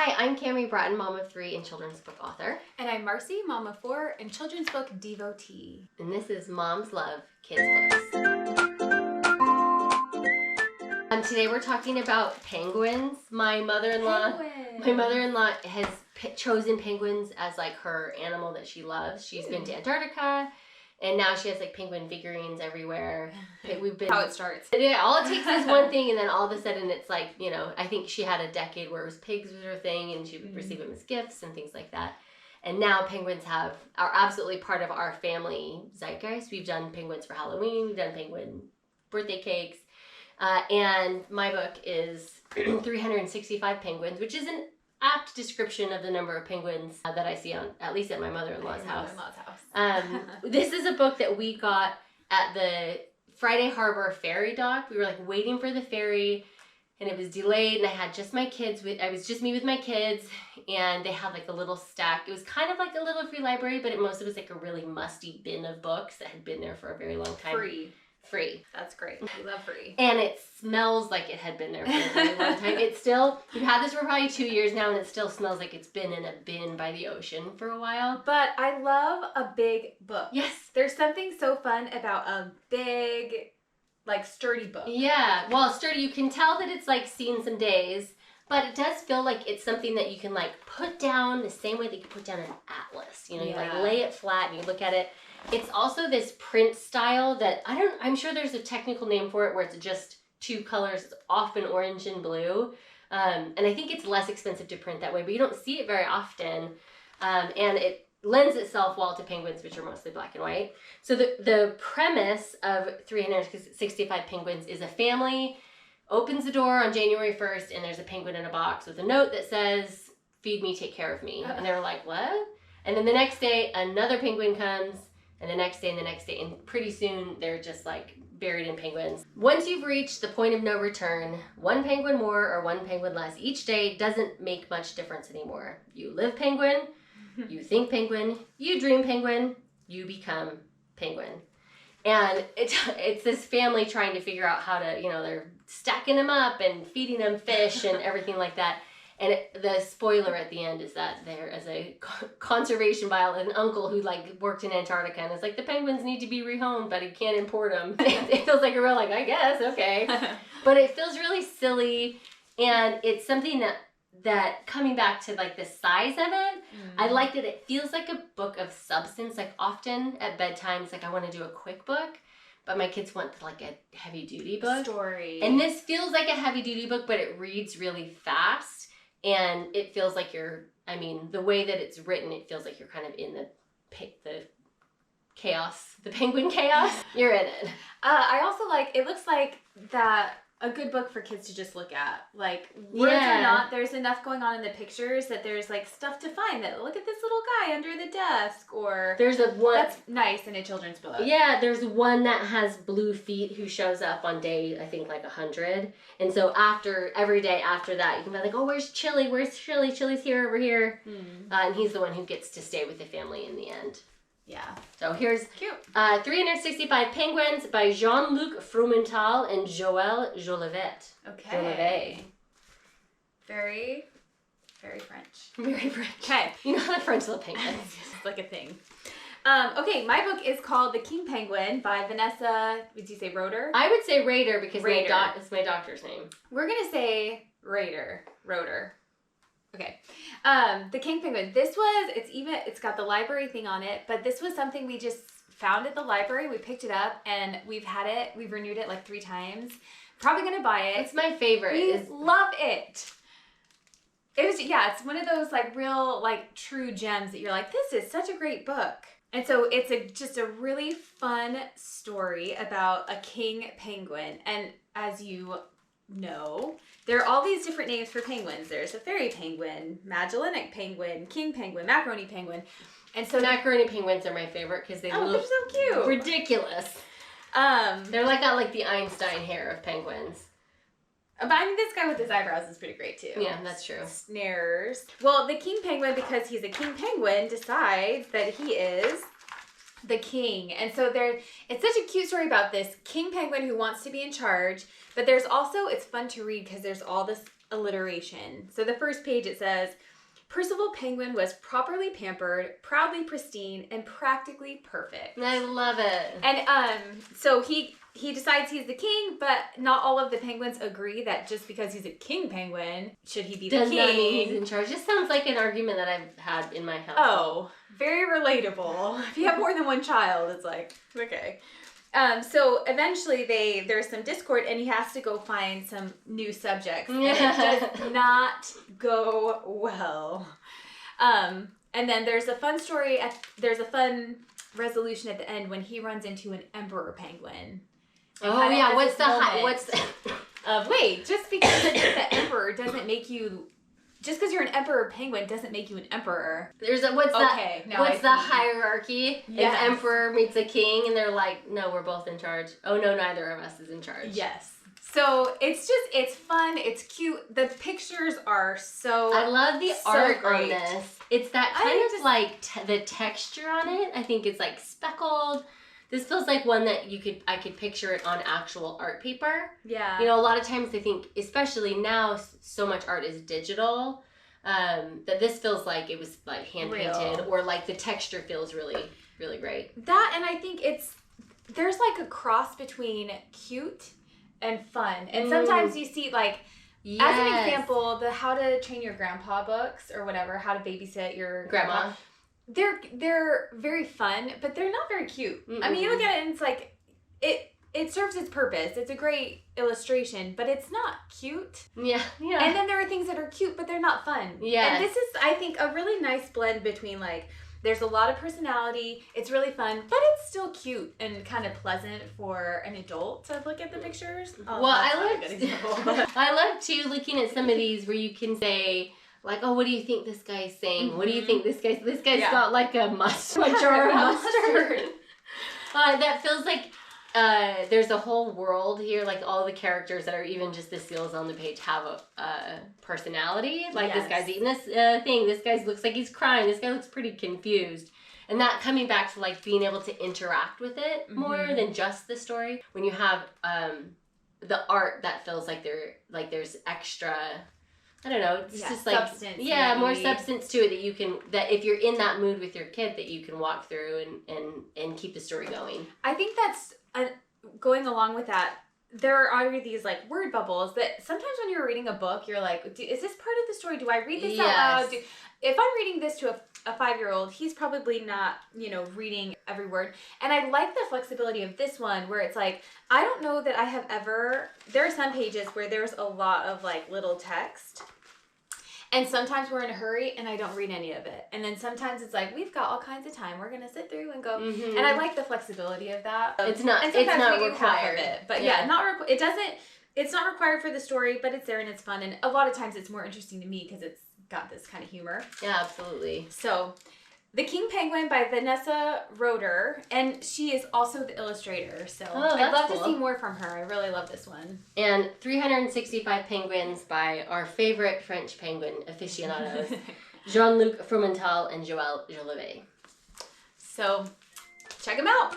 Hi, I'm Camry Bratton, mom of 3 and children's book author. And I'm Marci, mom of 4 and children's book devotee. And this is Moms Love Kids Books. Today we're talking about penguins. My mother-in-law has chosen penguins as like her animal that she loves. She's been to Antarctica, and now she has like penguin figurines everywhere. We've been How it starts. Yeah, all it takes is one thing, and then all of a sudden it's like, you know, I think she had a decade where it was pigs was her thing, and she would receive them as gifts and things like that. And now penguins are absolutely part of our family zeitgeist. We've done penguins for Halloween. We've done penguin birthday cakes. And my book is 365 penguins, which is an apt description of the number of penguins that I see on, at least at my mother-in-law's house. This is a book that we got at the Friday Harbor ferry dock. We were like waiting for the ferry, and it was delayed, and I had just my kids I was just me with my kids, and they had like a little stack. It was kind of like a little free library, but most of it was like a really musty bin of books that had been there for a very long time. Free. That's great. We love free. And it smells like it had been there for a very long time. It's still, we've had this for probably 2 years now, and it still smells like it's been in a bin by the ocean for a while. But I love a big book. Yes. There's something so fun about a big, like, sturdy book. Yeah. Well, sturdy, you can tell that it's like seen some days, but it does feel like it's something that you can like put down the same way that you could put down an atlas. You know, you like lay it flat and you look at it. It's also this print style that I'm sure there's a technical name for it where it's just 2 colors, it's often orange and blue. And I think it's less expensive to print that way, but you don't see it very often. And it lends itself well to penguins, which are mostly black and white. So the premise of 365 penguins is a family opens the door on January 1st, and there's a penguin in a box with a note that says, "Feed me, take care of me." And they're like, what? And then the next day, another penguin comes, and the next day, and pretty soon they're just like buried in penguins. Once you've reached the point of no return, 1 penguin more or 1 penguin less each day doesn't make much difference anymore. You live penguin, you think penguin, you dream penguin, you become penguin. And it's this family trying to figure out how to, you know, they're stacking them up and feeding them fish and everything like that. And the spoiler at the end is that there is a conservation biologist, an uncle who like worked in Antarctica, and it's like the penguins need to be rehomed, but he can't import them. It feels like a real like, I guess, okay. But it feels really silly, and it's something that coming back to like the size of it, I like that it feels like a book of substance. Like often at bedtime, it's like I want to do a quick book, but my kids want like a heavy duty book. Story. And this feels like a heavy duty book, but it reads really fast. And it feels like the way that it's written, it feels like you're kind of in the chaos, the penguin chaos. You're in it. I also it looks like that a good book for kids to just look at. Like, words or not, there's enough going on in the pictures that there's like stuff to find that look at this little guy under the desk, or there's one that's nice in a children's book. Yeah, there's one that has blue feet who shows up on day, I think like 100. And so every day after that, you can be like, oh, where's Chili? Where's Chili? Chili's here, over here. And he's the one who gets to stay with the family in the end. Yeah. So here's cute. 365 Penguins by Jean-Luc Fromental and Joelle Jolivet. Okay. Jolivet. Very, very French. Very French. Okay. You know how the French love penguins. It's like a thing. Okay, my book is called The King Penguin by Vanessa, would you say Roeder? I would say Rader because it's my doctor's name. We're going to say Roeder. Okay. The King Penguin. It's got the library thing on it, but this was something we just found at the library. We picked it up and we've renewed it like 3 times. Probably gonna buy it. It's my favorite. We love it. It's one of those like real like true gems that you're like, this is such a great book. And so it's just a really fun story about a king penguin. And as you know, there are all these different names for penguins. There's a fairy penguin, Magellanic penguin, king penguin, macaroni penguin. And so macaroni penguins are my favorite because they look they're so cute. Ridiculous. They're got like the Einstein hair of penguins. But I mean, this guy with his eyebrows is pretty great too. Yeah, that's true. Snares. Well, the king penguin, because he's a king penguin, decides that he is the king. And so it's such a cute story about this king penguin who wants to be in charge. But there's also, it's fun to read because there's all this alliteration. So the first page it says, Percival Penguin was properly pampered, proudly pristine, and practically perfect. I love it. And so he decides he's the king, but not all of the penguins agree that just because he's a king penguin, should he be the Does king? not mean he's in charge. This sounds like an argument that I've had in my house. Oh, very relatable. If you have more than one child, it's like, okay. So eventually there's some discord and he has to go find some new subjects. And it does not go well. And then there's a fun story, there's a fun resolution at the end when he runs into an emperor penguin. Oh yeah, what's the wait, just because it's the emperor doesn't make you, just because you're an emperor penguin doesn't make you an emperor. There's a what's the hierarchy? Yes. If emperor meets a king and they're like, no, we're both in charge. Oh no, neither of us is in charge. Yes. So it's fun, it's cute. The pictures are so I love the art great. on this. It's that kind of like the texture on it. I think it's like speckled. This feels like one that I could picture it on actual art paper. Yeah. You know, a lot of times I think, especially now, so much art is digital, that this feels like it was like hand painted, or like the texture feels really, really great. That, and I think there's like a cross between cute and fun. And sometimes you see like, yes. as an example, the How to Train Your Grandpa books or whatever, How to Babysit Your Grandma. They're very fun, but they're not very cute. Mm-mm. I mean, you look at it and it's like, it serves its purpose. It's a great illustration, but it's not cute. Yeah. And then there are things that are cute, but they're not fun. Yeah. And this is, I think, a really nice blend between like, there's a lot of personality, it's really fun, but it's still cute and kind of pleasant for an adult to look at the pictures. Oh, well, I love too looking at some of these where you can say, like, oh, what do you think this guy's saying? Mm-hmm. What do you think this guy's got like a mustard jar of mustard? That feels like there's a whole world here. Like all the characters that are even just the seals on the page have a personality. Like this guy's eating this thing. This guy looks like he's crying. This guy looks pretty confused. And that coming back to like being able to interact with it more than just the story. When you have the art that feels like there's extra. I don't know, it's just like, substance, more substance to it that if you're in that mood with your kid, that you can walk through and keep the story going. I think that's, going along with that, there are these like word bubbles that sometimes when you're reading a book, you're like, is this part of the story? Do I read this out loud? If I'm reading this to a 5-year-old, he's probably not, reading every word. And I like the flexibility of this one where it's like, I don't know that I have ever, there are some pages where there's a lot of like little text. And sometimes we're in a hurry and I don't read any of it. And then sometimes it's like, we've got all kinds of time. We're going to sit through and go. Mm-hmm. And I like the flexibility of that. It's not required. But it's not required for the story, but it's there and it's fun. And a lot of times it's more interesting to me because it's got this kind of humor. Yeah, absolutely. So, The King Penguin by Vanessa Roeder, and she is also the illustrator. So I'd love to see more from her. I really love this one. And 365 Penguins by our favorite French penguin aficionados, Jean-Luc Fromental and Joelle Jolivet. So check them out.